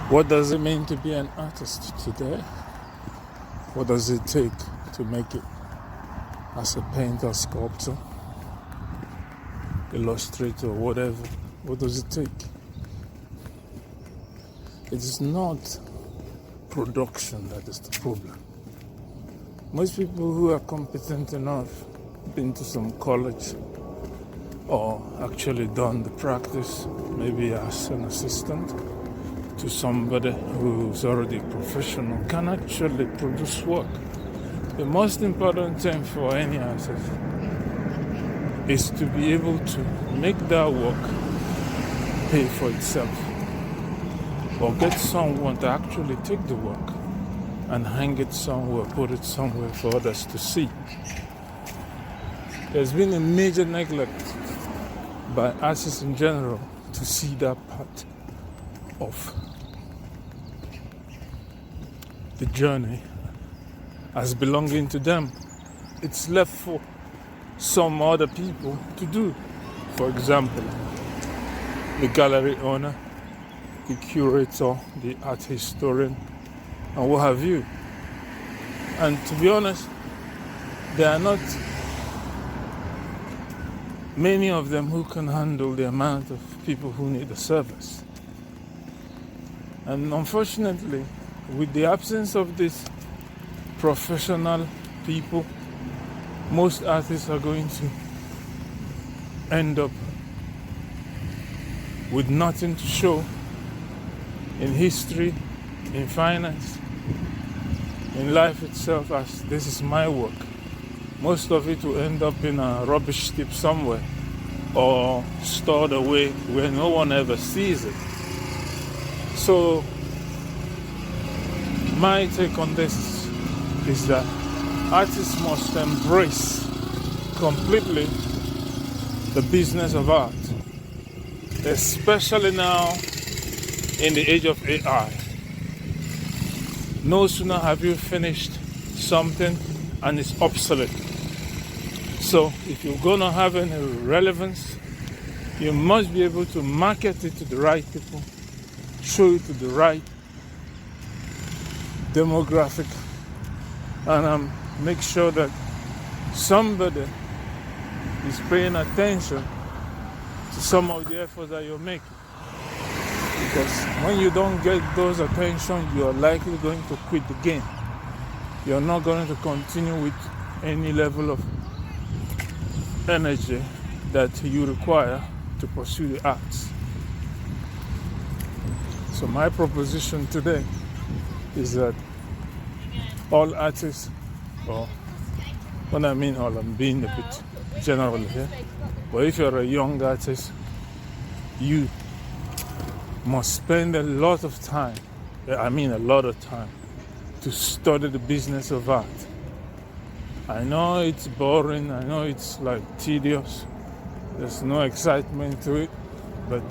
What does it mean to be an artist today? What does it take to make it as a painter, sculptor, illustrator, whatever? What does it take? It is not production that is the problem. Most people who are competent enough, been to some college or actually done the practice, maybe as an assistant to somebody who's already a professional, can actually produce work. The most important thing for any artist is to be able to make that work pay for itself, or get someone to actually take the work and hang it somewhere, put it somewhere for others to see. There's been a major neglect by artists in general to see that part of the journey as belonging to them. It's left for some other people to do. For example, the gallery owner, the curator, the art historian, and what have you. And to be honest, there are not many of them who can handle the amount of people who need the service. And unfortunately, with the absence of these professional people, most artists are going to end up with nothing to show in history, in finance, in life itself, as this is my work. Most of it will end up in a rubbish tip somewhere or stored away where no one ever sees it. So my take on this is that artists must embrace completely the business of art, especially now in the age of AI. No sooner have you finished something and it's obsolete. So if you're gonna have any relevance, you must be able to market it to the right people, show it to the right demographic, and make sure that somebody is paying attention to some of the efforts that you're making. Because when you don't get those attention, you are likely going to quit the game. You're not going to continue with any level of energy that you require to pursue the arts. So my proposition today is that all artists, or when I mean all, I'm being a bit general here, but if you're a young artist, you must spend a lot of time, to study the business of art. I know it's boring, I know it's like tedious, there's no excitement to it, but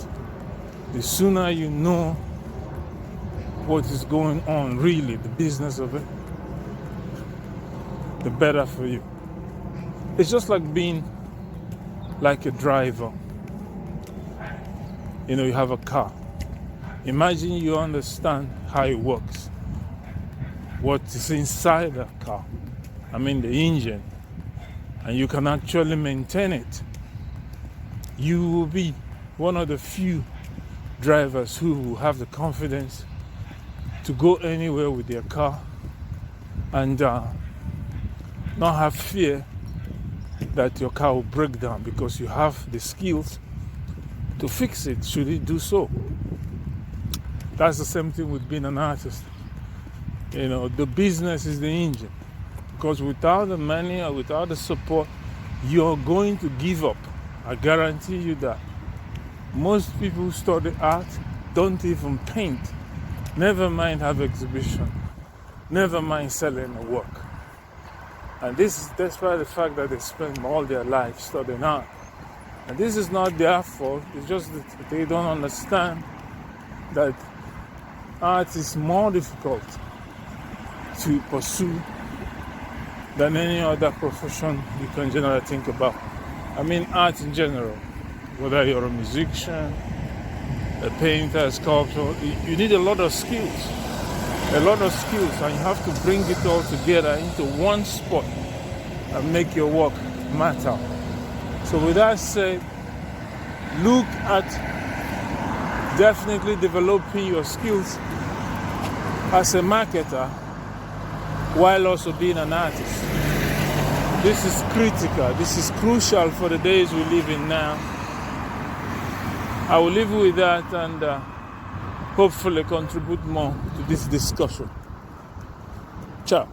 the sooner you know what is going on, really, the business of it, the better for you. It's just like being like a driver. You know, you have a car. Imagine you understand how it works, what is inside the car, the engine, and you can actually maintain it. You will be one of the few drivers who will have the confidence to go anywhere with their car and not have fear that your car will break down, because you have the skills to fix it should it do so. That's the same thing with being an artist. You know, the business is the engine, because without the money or without the support, you're going to give up. I guarantee you that. Most people who study art don't even paint, never mind have exhibition, never mind selling a work. And this is despite the fact that they spend all their life studying art. And this is not their fault, it's just that they don't understand that art is more difficult to pursue than any other profession you can generally think about. Art in general, whether you're a musician, a painter, a sculptor. You need a lot of skills. And you have to bring it all together into one spot and make your work matter. So with that said, look at definitely developing your skills as a marketer while also being an artist. This is critical. This is crucial for the days we live in now. I will leave you with that and hopefully contribute more to this discussion. Ciao.